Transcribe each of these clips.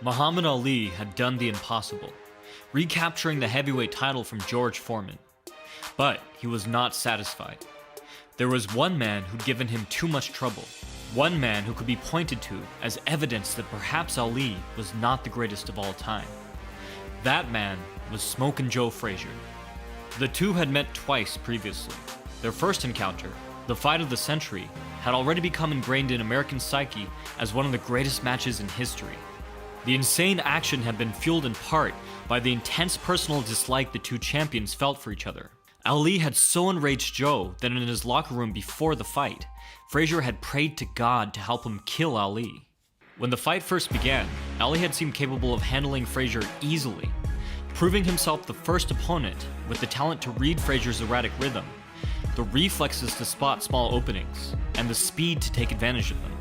Muhammad Ali had done the impossible, recapturing the heavyweight title from George Foreman. But he was not satisfied. There was one man who'd given him too much trouble, one man who could be pointed to as evidence that perhaps Ali was not the greatest of all time. That man was Smokin' Joe Frazier. The two had met twice previously. Their first encounter, the fight of the century, had already become ingrained in American psyche as one of the greatest matches in history. The insane action had been fueled in part by the intense personal dislike the two champions felt for each other. Ali had so enraged Joe that in his locker room before the fight, Frazier had prayed to God to help him kill Ali. When the fight first began, Ali had seemed capable of handling Frazier easily, proving himself the first opponent with the talent to read Frazier's erratic rhythm, the reflexes to spot small openings, and the speed to take advantage of them.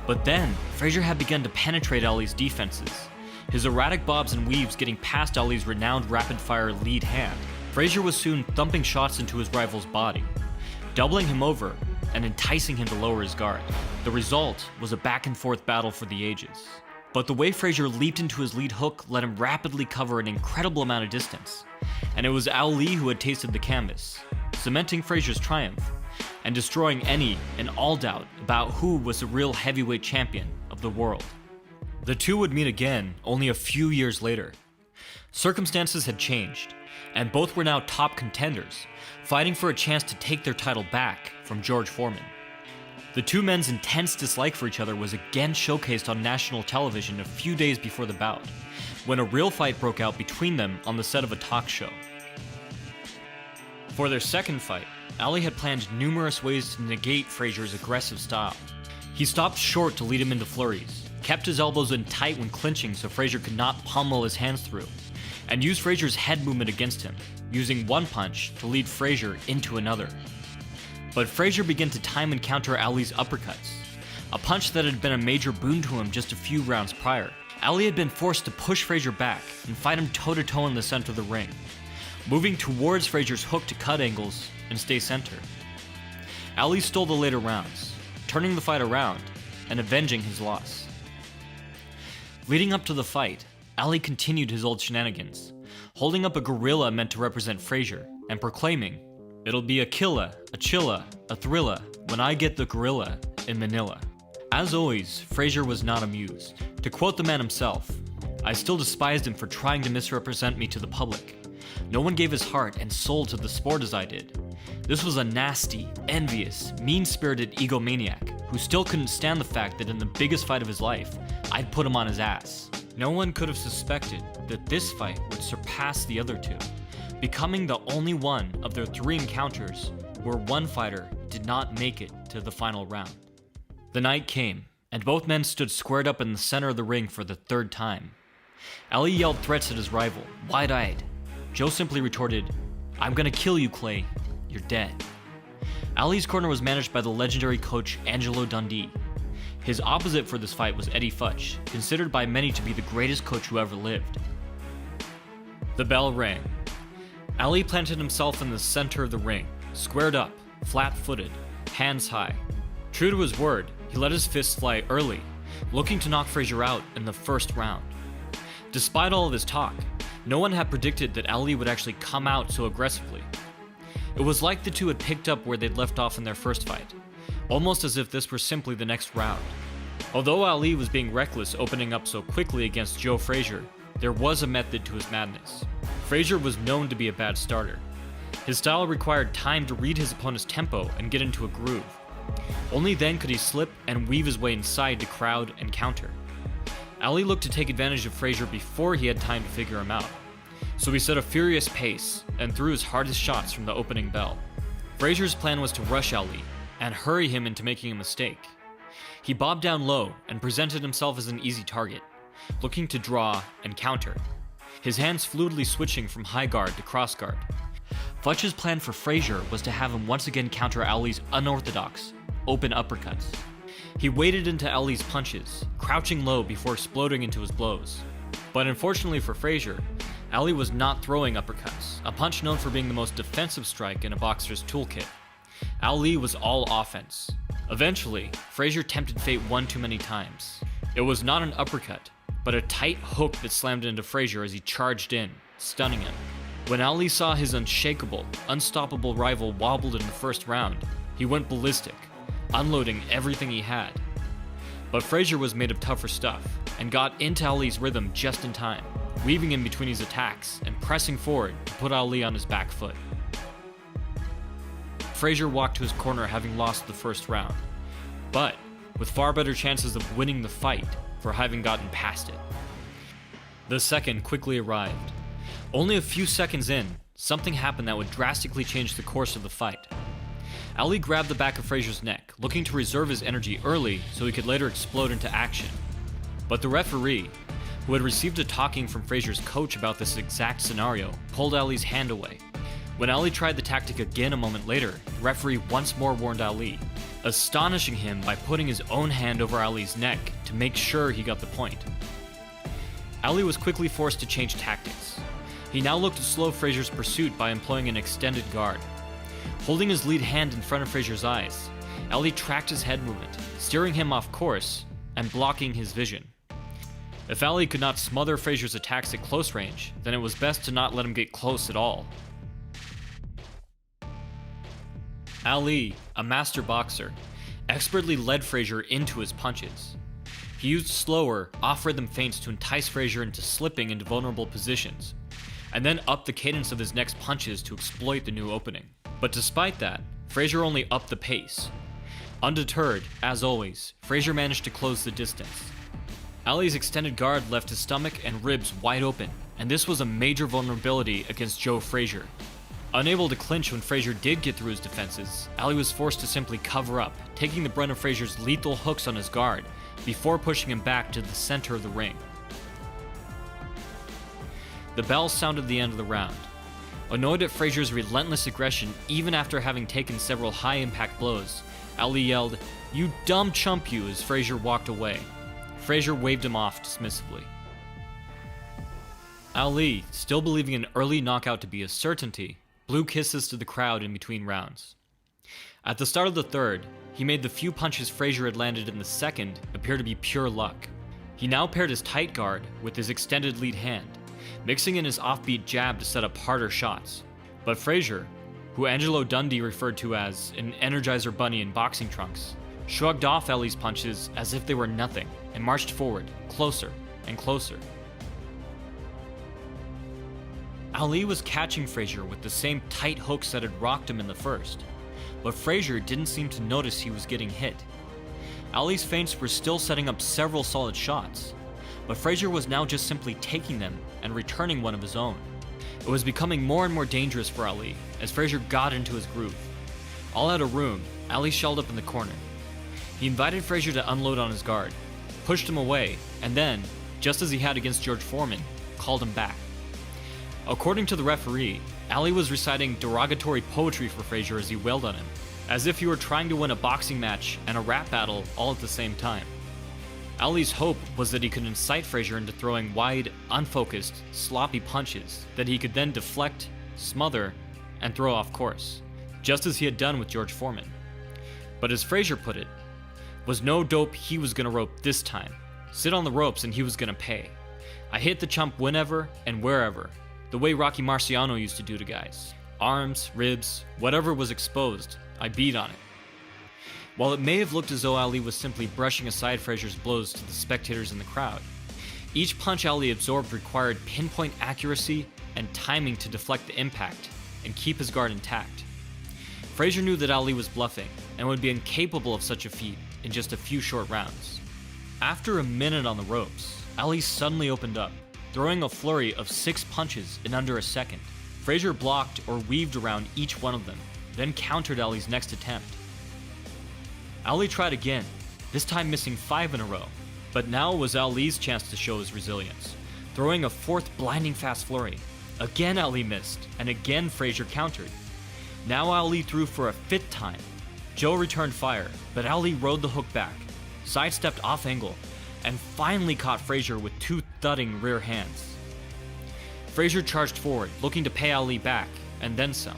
But then, Frazier had begun to penetrate Ali's defenses, his erratic bobs and weaves getting past Ali's renowned rapid-fire lead hand. Frazier was soon thumping shots into his rival's body, doubling him over and enticing him to lower his guard. The result was a back-and-forth battle for the ages. But the way Frazier leaped into his lead hook let him rapidly cover an incredible amount of distance, and it was Ali who had tasted the canvas, cementing Frazier's triumph and destroying any and all doubt about who was the real heavyweight champion of the world. The two would meet again only a few years later. Circumstances had changed, and both were now top contenders, fighting for a chance to take their title back from George Foreman. The two men's intense dislike for each other was again showcased on national television a few days before the bout, when a real fight broke out between them on the set of a talk show. For their second fight, Ali had planned numerous ways to negate Frazier's aggressive style. He stopped short to lead him into flurries, kept his elbows in tight when clinching so Frazier could not pummel his hands through, and used Frazier's head movement against him, using one punch to lead Frazier into another. But Frazier began to time and counter Ali's uppercuts, a punch that had been a major boon to him just a few rounds prior. Ali had been forced to push Frazier back and fight him toe-to-toe in the center of the ring, moving towards Frazier's hook to cut angles and stay center. Ali stole the later rounds, turning the fight around and avenging his loss. Leading up to the fight, Ali continued his old shenanigans, holding up a gorilla meant to represent Frazier and proclaiming, "It'll be a killa, a chilla, a thrilla when I get the gorilla in Manila." As always, Frazier was not amused. To quote the man himself, "I still despised him for trying to misrepresent me to the public. No one gave his heart and soul to the sport as I did. This was a nasty, envious, mean-spirited egomaniac who still couldn't stand the fact that in the biggest fight of his life, I'd put him on his ass." No one could have suspected that this fight would surpass the other two, becoming the only one of their three encounters where one fighter did not make it to the final round. The night came, and both men stood squared up in the center of the ring for the third time. Ali yelled threats at his rival, wide-eyed. Joe simply retorted, "I'm gonna kill you, Clay. You're dead." Ali's corner was managed by the legendary coach Angelo Dundee. His opposite for this fight was Eddie Futch, considered by many to be the greatest coach who ever lived. The bell rang. Ali planted himself in the center of the ring, squared up, flat-footed, hands high. True to his word, he let his fists fly early, looking to knock Frazier out in the first round. Despite all of his talk, no one had predicted that Ali would actually come out so aggressively. It was like the two had picked up where they'd left off in their first fight, almost as if this were simply the next round. Although Ali was being reckless opening up so quickly against Joe Frazier, there was a method to his madness. Frazier was known to be a bad starter. His style required time to read his opponent's tempo and get into a groove. Only then could he slip and weave his way inside to crowd and counter. Ali looked to take advantage of Frazier before he had time to figure him out, so he set a furious pace and threw his hardest shots from the opening bell. Frazier's plan was to rush Ali and hurry him into making a mistake. He bobbed down low and presented himself as an easy target, looking to draw and counter, his hands fluidly switching from high guard to cross guard. Futch's plan for Frazier was to have him once again counter Ali's unorthodox, open uppercuts. He waded into Ali's punches, crouching low before exploding into his blows. But unfortunately for Frazier, Ali was not throwing uppercuts, a punch known for being the most defensive strike in a boxer's toolkit. Ali was all offense. Eventually, Frazier tempted fate one too many times. It was not an uppercut, but a tight hook that slammed into Frazier as he charged in, stunning him. When Ali saw his unshakable, unstoppable rival wobbled in the first round, he went ballistic, unloading everything he had. But Frazier was made of tougher stuff, and got into Ali's rhythm just in time, weaving in between his attacks and pressing forward to put Ali on his back foot. Frazier walked to his corner having lost the first round, but with far better chances of winning the fight for having gotten past it. The second quickly arrived. Only a few seconds in, something happened that would drastically change the course of the fight. Ali grabbed the back of Frazier's neck, looking to reserve his energy early so he could later explode into action. But the referee, who had received a talking from Frazier's coach about this exact scenario, pulled Ali's hand away. When Ali tried the tactic again a moment later, the referee once more warned Ali, astonishing him by putting his own hand over Ali's neck to make sure he got the point. Ali was quickly forced to change tactics. He now looked to slow Frazier's pursuit by employing an extended guard. Holding his lead hand in front of Frazier's eyes, Ali tracked his head movement, steering him off course and blocking his vision. If Ali could not smother Frazier's attacks at close range, then it was best to not let him get close at all. Ali, a master boxer, expertly led Frazier into his punches. He used slower, off-rhythm feints to entice Frazier into slipping into vulnerable positions, and then upped the cadence of his next punches to exploit the new opening. But despite that, Frazier only upped the pace. Undeterred, as always, Frazier managed to close the distance. Ali's extended guard left his stomach and ribs wide open, and this was a major vulnerability against Joe Frazier. Unable to clinch when Frazier did get through his defenses, Ali was forced to simply cover up, taking the brunt of Frazier's lethal hooks on his guard, before pushing him back to the center of the ring. The bell sounded the end of the round. Annoyed at Frazier's relentless aggression even after having taken several high-impact blows, Ali yelled, "You dumb chump you," as Frazier walked away. Frazier waved him off dismissively. Ali, still believing an early knockout to be a certainty, blew kisses to the crowd in between rounds. At the start of the third, he made the few punches Frazier had landed in the second appear to be pure luck. He now paired his tight guard with his extended lead hand, mixing in his offbeat jab to set up harder shots. But Frazier, who Angelo Dundee referred to as an Energizer Bunny in boxing trunks, shrugged off Ali's punches as if they were nothing and marched forward, closer and closer. Ali was catching Frazier with the same tight hooks that had rocked him in the first, but Frazier didn't seem to notice he was getting hit. Ali's feints were still setting up several solid shots, but Frazier was now just simply taking them and returning one of his own. It was becoming more and more dangerous for Ali as Frazier got into his groove. All out of room, Ali shelled up in the corner. He invited Frazier to unload on his guard, pushed him away, and then, just as he had against George Foreman, called him back. According to the referee, Ali was reciting derogatory poetry for Frazier as he wailed on him, as if he were trying to win a boxing match and a rap battle all at the same time. Ali's hope was that he could incite Frazier into throwing wide, unfocused, sloppy punches that he could then deflect, smother, and throw off course, just as he had done with George Foreman. But as Frazier put it, was no dope he was gonna rope this time. Sit on the ropes and he was gonna pay. I hit the chump whenever and wherever, the way Rocky Marciano used to do to guys. Arms, ribs, whatever was exposed, I beat on it. While it may have looked as though Ali was simply brushing aside Frazier's blows to the spectators in the crowd, each punch Ali absorbed required pinpoint accuracy and timing to deflect the impact and keep his guard intact. Frazier knew that Ali was bluffing and would be incapable of such a feat in just a few short rounds. After a minute on the ropes, Ali suddenly opened up, throwing a flurry of 6 punches in under a second. Frazier blocked or weaved around each one of them, then countered Ali's next attempt. Ali tried again, this time missing 5 in a row, but now was Ali's chance to show his resilience, throwing a 4th blinding fast flurry. Again Ali missed, and again Frazier countered. Now Ali threw for a 5th time. Joe returned fire, but Ali rode the hook back, sidestepped off angle, and finally caught Frazier with 2 thudding rear hands. Frazier charged forward, looking to pay Ali back, and then some.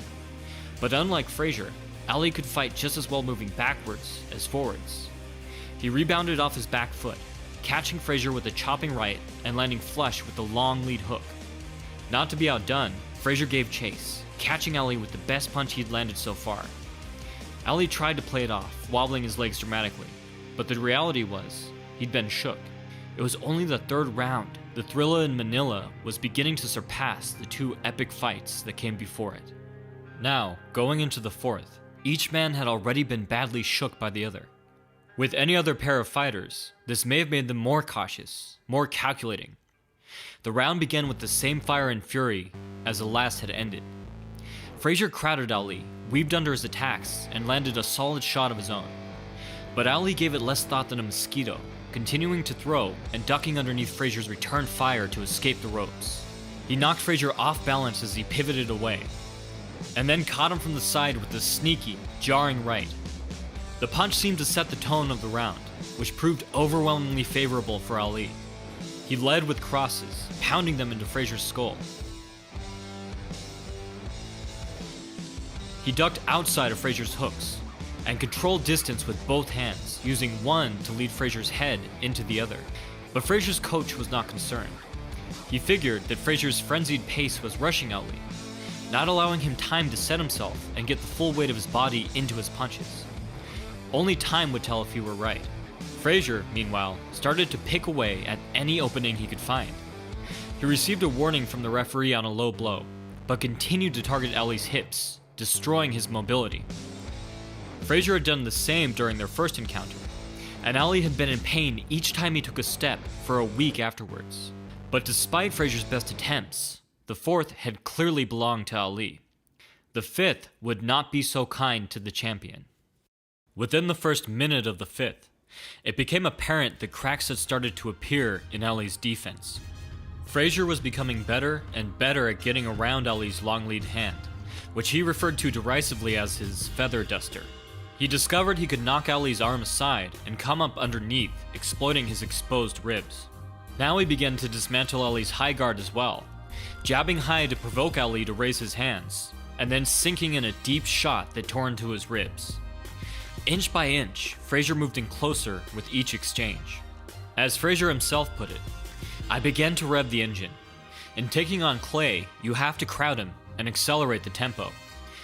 But unlike Frazier, Ali could fight just as well moving backwards as forwards. He rebounded off his back foot, catching Frazier with a chopping right and landing flush with the long lead hook. Not to be outdone, Frazier gave chase, catching Ali with the best punch he'd landed so far. Ali tried to play it off, wobbling his legs dramatically, but the reality was, he'd been shook. It was only the third round. The Thrilla in Manila was beginning to surpass the two epic fights that came before it. Now, going into the fourth, each man had already been badly shook by the other. With any other pair of fighters, this may have made them more cautious, more calculating. The round began with the same fire and fury as the last had ended. Frazier crowded Ali, weaved under his attacks, and landed a solid shot of his own. But Ali gave it less thought than a mosquito, continuing to throw and ducking underneath Frazier's return fire to escape the ropes. He knocked Frazier off balance as he pivoted away, and then caught him from the side with a sneaky, jarring right. The punch seemed to set the tone of the round, which proved overwhelmingly favorable for Ali. He led with crosses, pounding them into Frazier's skull. He ducked outside of Frazier's hooks, and controlled distance with both hands, using one to lead Frazier's head into the other. But Frazier's coach was not concerned. He figured that Frazier's frenzied pace was rushing Ali, not allowing him time to set himself and get the full weight of his body into his punches. Only time would tell if he were right. Frazier, meanwhile, started to pick away at any opening he could find. He received a warning from the referee on a low blow, but continued to target Ali's hips, destroying his mobility. Frazier had done the same during their first encounter, and Ali had been in pain each time he took a step for a week afterwards. But despite Frazier's best attempts, the fourth had clearly belonged to Ali. The fifth would not be so kind to the champion. Within the first minute of the fifth, it became apparent that cracks had started to appear in Ali's defense. Frazier was becoming better and better at getting around Ali's long lead hand, which he referred to derisively as his feather duster. He discovered he could knock Ali's arm aside and come up underneath, exploiting his exposed ribs. Now he began to dismantle Ali's high guard as well, jabbing high to provoke Ali to raise his hands, and then sinking in a deep shot that tore into his ribs. Inch by inch, Frazier moved in closer with each exchange. As Frazier himself put it, "I began to rev the engine. In taking on Clay, you have to crowd him and accelerate the tempo,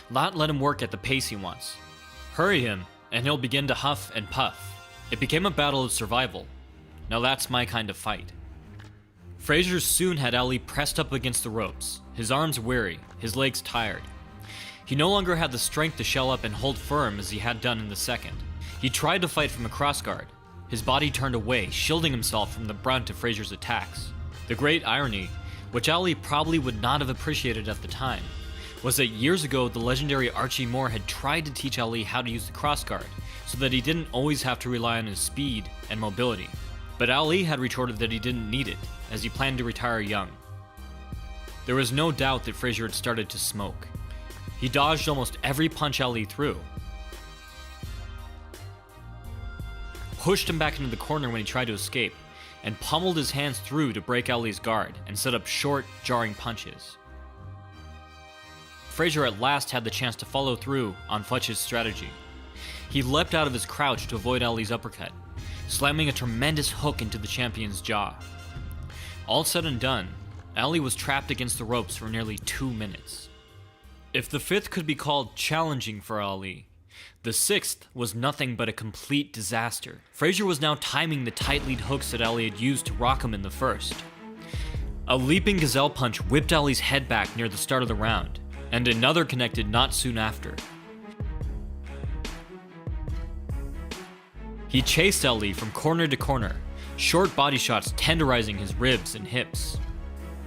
not let him work at the pace he wants. Hurry him, and he'll begin to huff and puff." It became a battle of survival. Now that's my kind of fight. Frazier soon had Ali pressed up against the ropes, his arms weary, his legs tired. He no longer had the strength to shell up and hold firm as he had done in the second. He tried to fight from a crossguard. His body turned away, shielding himself from the brunt of Frazier's attacks. The great irony, which Ali probably would not have appreciated at the time, was that years ago the legendary Archie Moore had tried to teach Ali how to use the crossguard, so that he didn't always have to rely on his speed and mobility. But Ali had retorted that he didn't need it, as he planned to retire young. There was no doubt that Frazier had started to smoke. He dodged almost every punch Ali threw, pushed him back into the corner when he tried to escape, and pummeled his hands through to break Ali's guard and set up short, jarring punches. Frazier at last had the chance to follow through on Fletch's strategy. He leapt out of his crouch to avoid Ali's uppercut, slamming a tremendous hook into the champion's jaw. All said and done, Ali was trapped against the ropes for nearly 2 minutes. If the fifth could be called challenging for Ali, the sixth was nothing but a complete disaster. Frazier was now timing the tight lead hooks that Ali had used to rock him in the first. A leaping gazelle punch whipped Ali's head back near the start of the round, and another connected not soon after. He chased Ali from corner to corner, short body shots tenderizing his ribs and hips.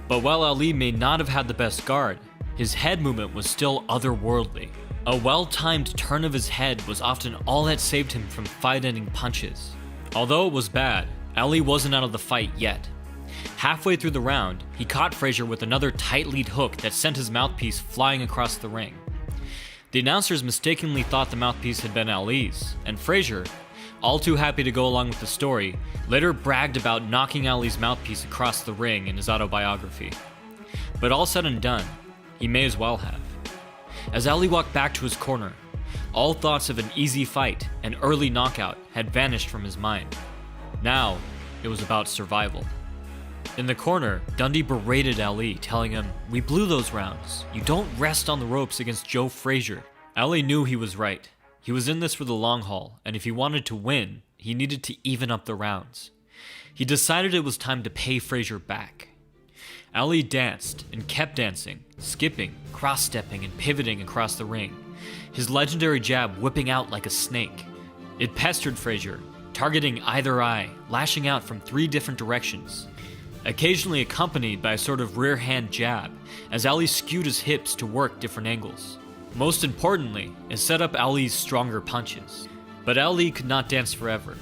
But while Ali may not have had the best guard, his head movement was still otherworldly. A well-timed turn of his head was often all that saved him from fight-ending punches. Although it was bad, Ali wasn't out of the fight yet. Halfway through the round, he caught Frazier with another tight lead hook that sent his mouthpiece flying across the ring. The announcers mistakenly thought the mouthpiece had been Ali's, and Frazier, all too happy to go along with the story, later bragged about knocking Ali's mouthpiece across the ring in his autobiography. But all said and done, he may as well have. As Ali walked back to his corner, all thoughts of an easy fight and early knockout had vanished from his mind. Now, it was about survival. In the corner, Dundee berated Ali, telling him, "We blew those rounds. You don't rest on the ropes against Joe Frazier." Ali knew he was right. He was in this for the long haul, and if he wanted to win, he needed to even up the rounds. He decided it was time to pay Frazier back. Ali danced and kept dancing, skipping, cross-stepping, and pivoting across the ring, his legendary jab whipping out like a snake. It pestered Frazier, targeting either eye, lashing out from 3 different directions, occasionally accompanied by a sort of rear hand jab, as Ali skewed his hips to work different angles. Most importantly, it set up Ali's stronger punches. But Ali could not dance forever.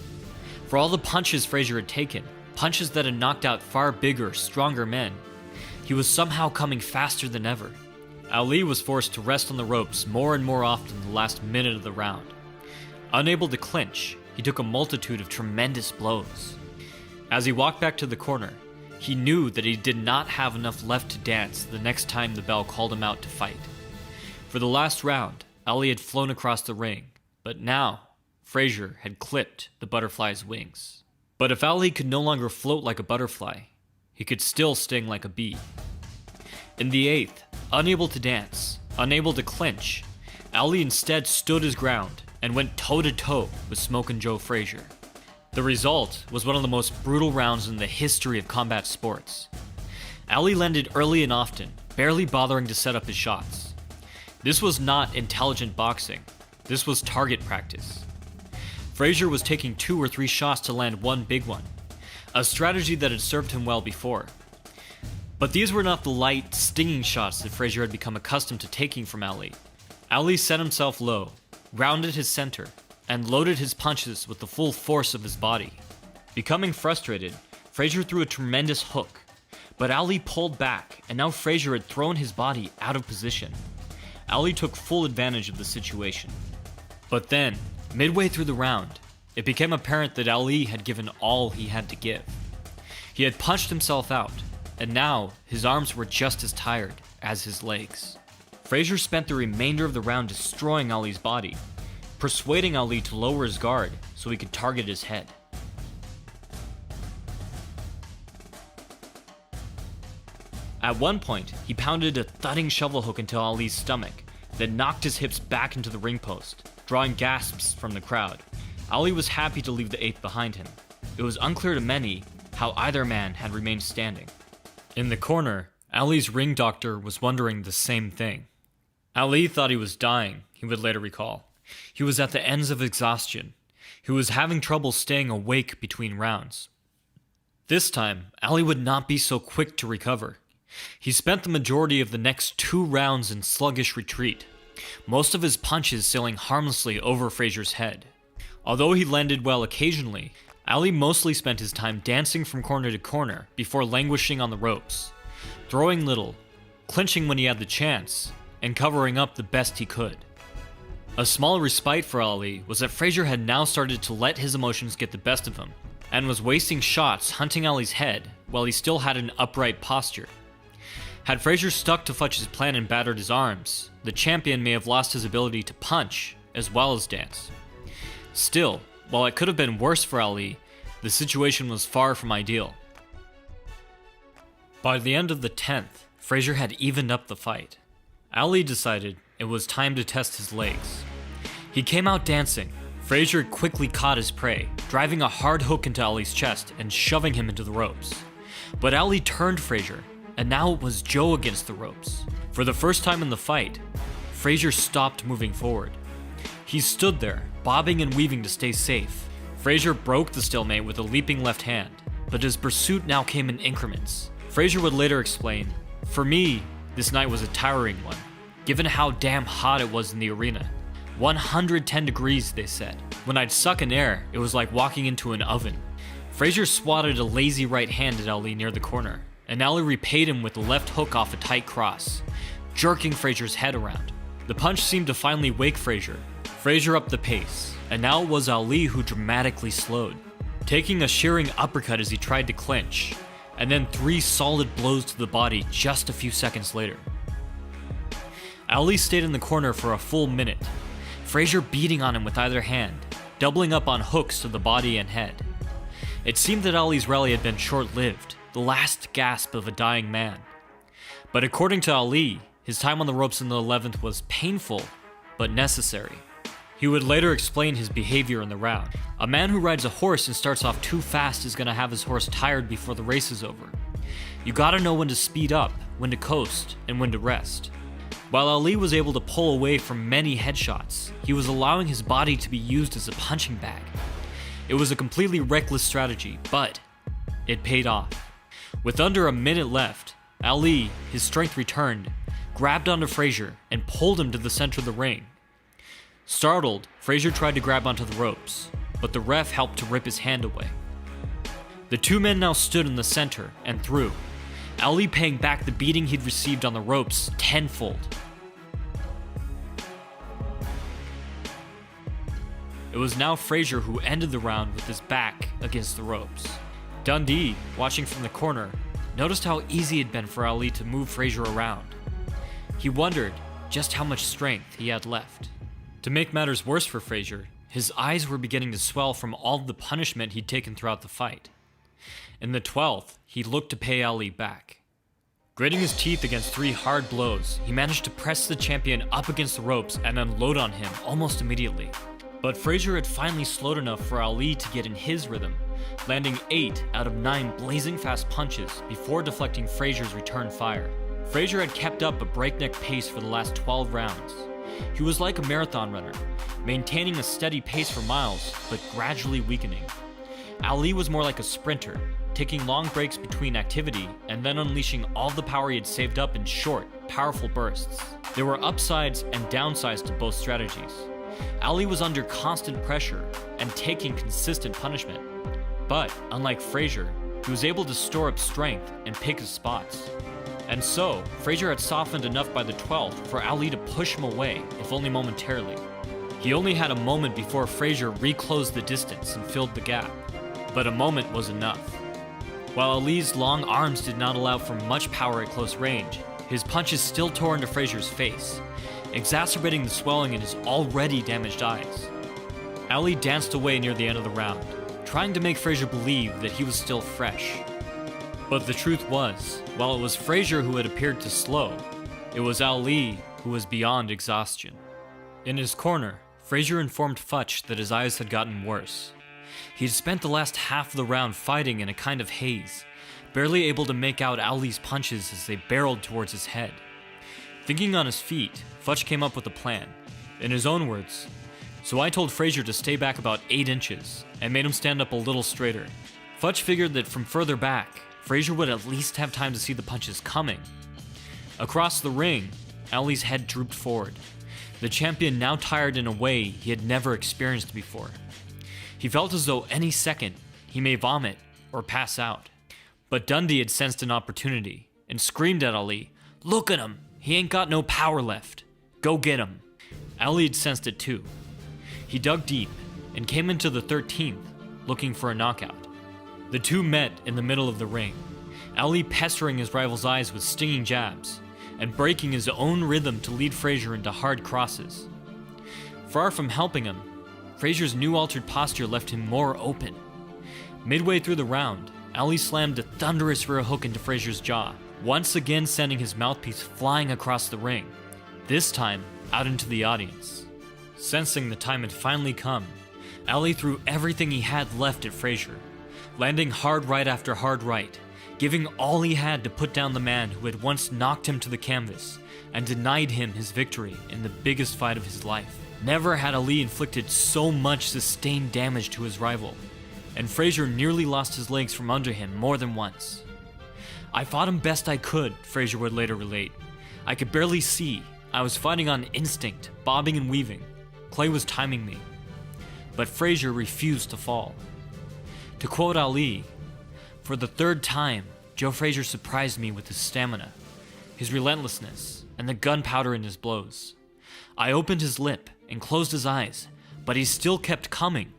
For all the punches Frazier had taken, punches that had knocked out far bigger, stronger men, he was somehow coming faster than ever. Ali was forced to rest on the ropes more and more often in the last minute of the round. Unable to clinch, he took a multitude of tremendous blows. As he walked back to the corner, he knew that he did not have enough left to dance the next time the bell called him out to fight. For the last round, Ali had flown across the ring, but now Frazier had clipped the butterfly's wings. But if Ali could no longer float like a butterfly, he could still sting like a bee. In the 8th, unable to dance, unable to clinch, Ali instead stood his ground and went toe-to-toe with Smokin' Joe Frazier. The result was one of the most brutal rounds in the history of combat sports. Ali landed early and often, barely bothering to set up his shots. This was not intelligent boxing. This was target practice. Frazier was taking 2 or 3 shots to land one big one, a strategy that had served him well before. But these were not the light, stinging shots that Frazier had become accustomed to taking from Ali. Ali set himself low, rounded his center, and loaded his punches with the full force of his body. Becoming frustrated, Frazier threw a tremendous hook, but Ali pulled back, and now Frazier had thrown his body out of position. Ali took full advantage of the situation. But then, midway through the round, it became apparent that Ali had given all he had to give. He had punched himself out, and now his arms were just as tired as his legs. Frazier spent the remainder of the round destroying Ali's body, persuading Ali to lower his guard so he could target his head. At one point, he pounded a thudding shovel hook into Ali's stomach, then knocked his hips back into the ring post, drawing gasps from the crowd. Ali was happy to leave the 8th behind him. It was unclear to many how either man had remained standing. In the corner, Ali's ring doctor was wondering the same thing. Ali thought he was dying, he would later recall. He was at the ends of exhaustion. He was having trouble staying awake between rounds. This time, Ali would not be so quick to recover. He spent the majority of the next 2 rounds in sluggish retreat, most of his punches sailing harmlessly over Frazier's head. Although he landed well occasionally, Ali mostly spent his time dancing from corner to corner before languishing on the ropes, throwing little, clinching when he had the chance, and covering up the best he could. A small respite for Ali was that Frazier had now started to let his emotions get the best of him, and was wasting shots hunting Ali's head while he still had an upright posture. Had Frazier stuck to Futch's plan and battered his arms, the champion may have lost his ability to punch as well as dance. Still, while it could have been worse for Ali, the situation was far from ideal. By the end of the 10th, Frazier had evened up the fight. Ali decided it was time to test his legs. He came out dancing. Frazier quickly caught his prey, driving a hard hook into Ali's chest and shoving him into the ropes. But Ali turned Frazier, and now it was Joe against the ropes. For the first time in the fight, Frazier stopped moving forward. He stood there, bobbing and weaving to stay safe. Frazier broke the stalemate with a leaping left hand, but his pursuit now came in increments. Frazier would later explain, "For me, this night was a tiring one, given how damn hot it was in the arena. 110 degrees, they said. When I'd suck in air, it was like walking into an oven." Frazier swatted a lazy right hand at Ali near the corner, and Ali repaid him with a left hook off a tight cross, jerking Frazier's head around. The punch seemed to finally wake Frazier. Frazier upped the pace, and now it was Ali who dramatically slowed, taking a shearing uppercut as he tried to clinch, and then 3 solid blows to the body just a few seconds later. Ali stayed in the corner for a full minute, Frazier beating on him with either hand, doubling up on hooks to the body and head. It seemed that Ali's rally had been short-lived, the last gasp of a dying man. But according to Ali, his time on the ropes in the 11th was painful, but necessary. He would later explain his behavior in the round. A man who rides a horse and starts off too fast is going to have his horse tired before the race is over. You gotta know when to speed up, when to coast, and when to rest. While Ali was able to pull away from many headshots, he was allowing his body to be used as a punching bag. It was a completely reckless strategy, but it paid off. With under a minute left, Ali, his strength returned, grabbed onto Frazier and pulled him to the center of the ring. Startled, Frazier tried to grab onto the ropes, but the ref helped to rip his hand away. The two men now stood in the center and threw, Ali paying back the beating he'd received on the ropes tenfold. It was now Frazier who ended the round with his back against the ropes. Dundee, watching from the corner, noticed how easy it had been for Ali to move Frazier around. He wondered just how much strength he had left. To make matters worse for Frazier, his eyes were beginning to swell from all the punishment he'd taken throughout the fight. In the 12th, he looked to pay Ali back. Gritting his teeth against 3 hard blows, he managed to press the champion up against the ropes and unload on him almost immediately. But Frazier had finally slowed enough for Ali to get in his rhythm, landing 8 out of 9 blazing fast punches before deflecting Frazier's return fire. Frazier had kept up a breakneck pace for the last 12 rounds. He was like a marathon runner, maintaining a steady pace for miles, but gradually weakening. Ali was more like a sprinter, taking long breaks between activity and then unleashing all the power he had saved up in short, powerful bursts. There were upsides and downsides to both strategies. Ali was under constant pressure and taking consistent punishment. But, unlike Frazier, he was able to store up strength and pick his spots. And so, Frazier had softened enough by the 12th for Ali to push him away, if only momentarily. He only had a moment before Frazier reclosed the distance and filled the gap. But a moment was enough. While Ali's long arms did not allow for much power at close range, his punches still tore into Frazier's face, exacerbating the swelling in his already damaged eyes. Ali danced away near the end of the round, trying to make Frazier believe that he was still fresh. But the truth was, while it was Frazier who had appeared to slow, it was Ali who was beyond exhaustion. In his corner, Frazier informed Futch that his eyes had gotten worse. He had spent the last half of the round fighting in a kind of haze, barely able to make out Ali's punches as they barreled towards his head. Thinking on his feet, Futch came up with a plan. In his own words, "So I told Frazier to stay back about 8 inches, and made him stand up a little straighter." Futch figured that from further back, Frazier would at least have time to see the punches coming. Across the ring, Ali's head drooped forward, the champion now tired in a way he had never experienced before. He felt as though any second, he may vomit or pass out. But Dundee had sensed an opportunity, and screamed at Ali, "Look at him! He ain't got no power left. Go get him." Ali had sensed it too. He dug deep, and came into the 13th, looking for a knockout. The two met in the middle of the ring, Ali pestering his rival's eyes with stinging jabs, and breaking his own rhythm to lead Frazier into hard crosses. Far from helping him, Frazier's new altered posture left him more open. Midway through the round, Ali slammed a thunderous rear hook into Frazier's jaw, once again sending his mouthpiece flying across the ring, this time out into the audience. Sensing the time had finally come, Ali threw everything he had left at Frazier, landing hard right after hard right, giving all he had to put down the man who had once knocked him to the canvas and denied him his victory in the biggest fight of his life. Never had Ali inflicted so much sustained damage to his rival, and Frazier nearly lost his legs from under him more than once. "I fought him best I could," Frazier would later relate. "I could barely see. I was fighting on instinct, bobbing and weaving. Clay was timing me." But Frazier refused to fall. To quote Ali, "For the 3rd time, Joe Frazier surprised me with his stamina, his relentlessness, and the gunpowder in his blows. I opened his lip and closed his eyes, but he still kept coming,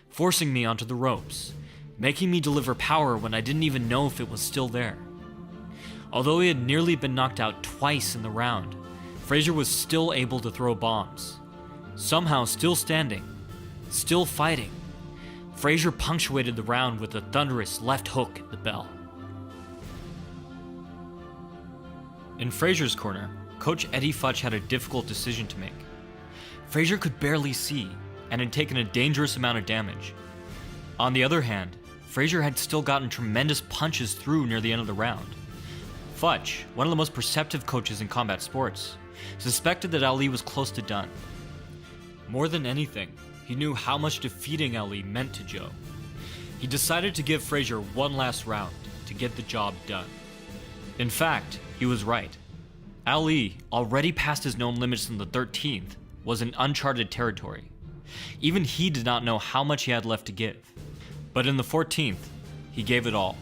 forcing me onto the ropes, making me deliver power when I didn't even know if it was still there." Although he had nearly been knocked out twice in the round, Frazier was still able to throw bombs. Somehow still standing, still fighting. Frazier punctuated the round with a thunderous left hook at the bell. In Frazier's corner, Coach Eddie Futch had a difficult decision to make. Frazier could barely see and had taken a dangerous amount of damage. On the other hand, Frazier had still gotten tremendous punches through near the end of the round. Futch, one of the most perceptive coaches in combat sports, suspected that Ali was close to done. More than anything, he knew how much defeating Ali meant to Joe. He decided to give Frazier one last round to get the job done. In fact, he was right. Ali, already past his known limits in the 13th, was in uncharted territory. Even he did not know how much he had left to give. But in the 14th, he gave it all.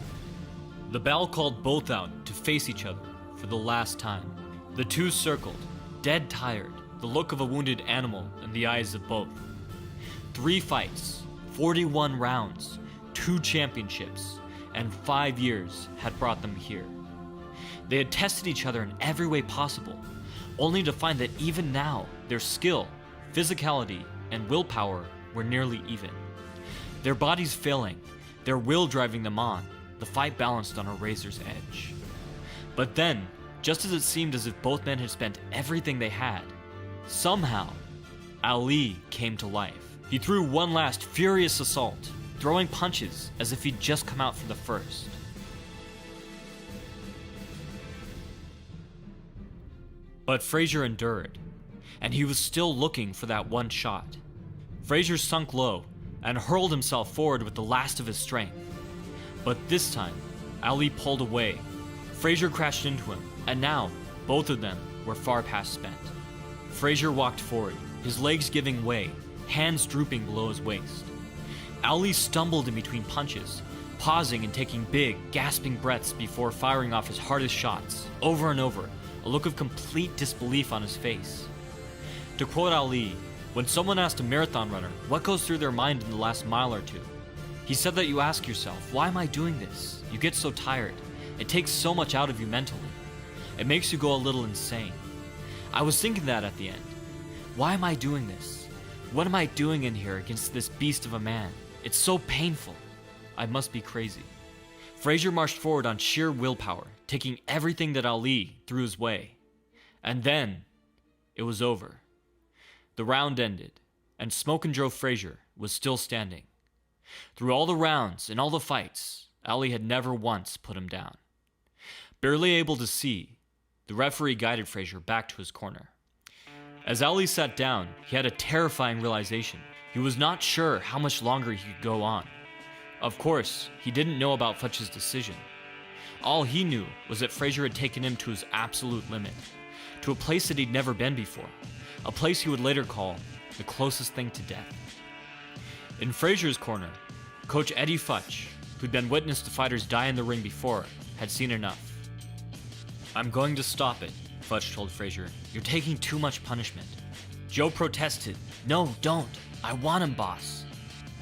The bell called both out to face each other for the last time. The two circled, dead tired, the look of a wounded animal in the eyes of both. 3 fights, 41 rounds, 2 championships, and 5 years had brought them here. They had tested each other in every way possible, only to find that even now, their skill, physicality, and willpower were nearly even. Their bodies failing, their will driving them on, the fight balanced on a razor's edge. But then, just as it seemed as if both men had spent everything they had, somehow, Ali came to life. He threw one last furious assault, throwing punches as if he'd just come out for the first. But Frazier endured, and he was still looking for that one shot. Frazier sunk low and hurled himself forward with the last of his strength. But this time, Ali pulled away. Frazier crashed into him, and now, both of them were far past spent. Frazier walked forward, his legs giving way, hands drooping below his waist. Ali stumbled in between punches, pausing and taking big, gasping breaths before firing off his hardest shots, over and over, a look of complete disbelief on his face. To quote Ali, when someone asked a marathon runner what goes through their mind in the last mile or two, he said that you ask yourself, why am I doing this? You get so tired. It takes so much out of you mentally. It makes you go a little insane. I was thinking that at the end. Why am I doing this? What am I doing in here against this beast of a man? It's so painful. I must be crazy. Frazier marched forward on sheer willpower, taking everything that Ali threw his way. And then, it was over. The round ended, and Smoke and Joe Frazier was still standing. Through all the rounds and all the fights, Ali had never once put him down. Barely able to see, the referee guided Frazier back to his corner. As Ali sat down, he had a terrifying realization. He was not sure how much longer he could go on. Of course, he didn't know about Futch's decision. All he knew was that Frazier had taken him to his absolute limit, to a place that he'd never been before, a place he would later call the closest thing to death. In Frazier's corner, Coach Eddie Futch, who'd been witness to fighters die in the ring before, had seen enough. "I'm going to stop it," Futch told Frazier. "You're taking too much punishment." Joe protested. "No, don't. I want him, boss."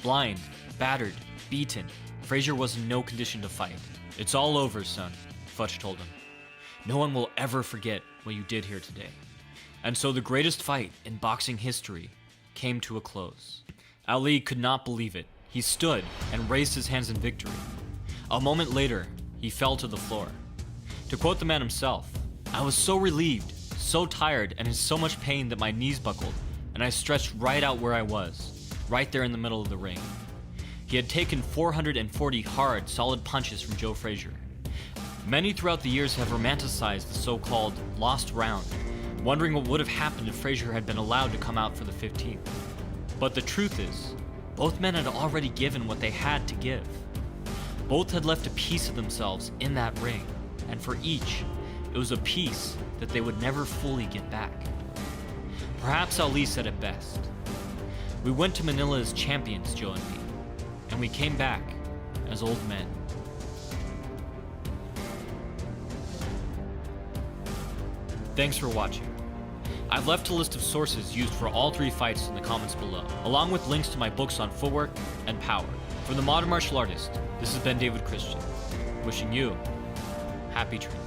Blind, battered, beaten, Frazier was in no condition to fight. "It's all over, son," Futch told him. "No one will ever forget what you did here today." And so the greatest fight in boxing history came to a close. Ali could not believe it. He stood and raised his hands in victory. A moment later, he fell to the floor. To quote the man himself, "I was so relieved, so tired, and in so much pain that my knees buckled, and I stretched right out where I was, right there in the middle of the ring." He had taken 440 hard, solid punches from Joe Frazier. Many throughout the years have romanticized the so-called lost round, wondering what would have happened if Frazier had been allowed to come out for the 15th. But the truth is, both men had already given what they had to give. Both had left a piece of themselves in that ring, and for each, it was a piece that they would never fully get back. Perhaps Ali said it best. "We went to Manila as champions, Joe and me, and we came back as old men." Thanks for watching. I've left a list of sources used for all 3 fights in the comments below, along with links to my books on footwork and power. From the Modern Martial Artist, this has been David Christian, wishing you happy training.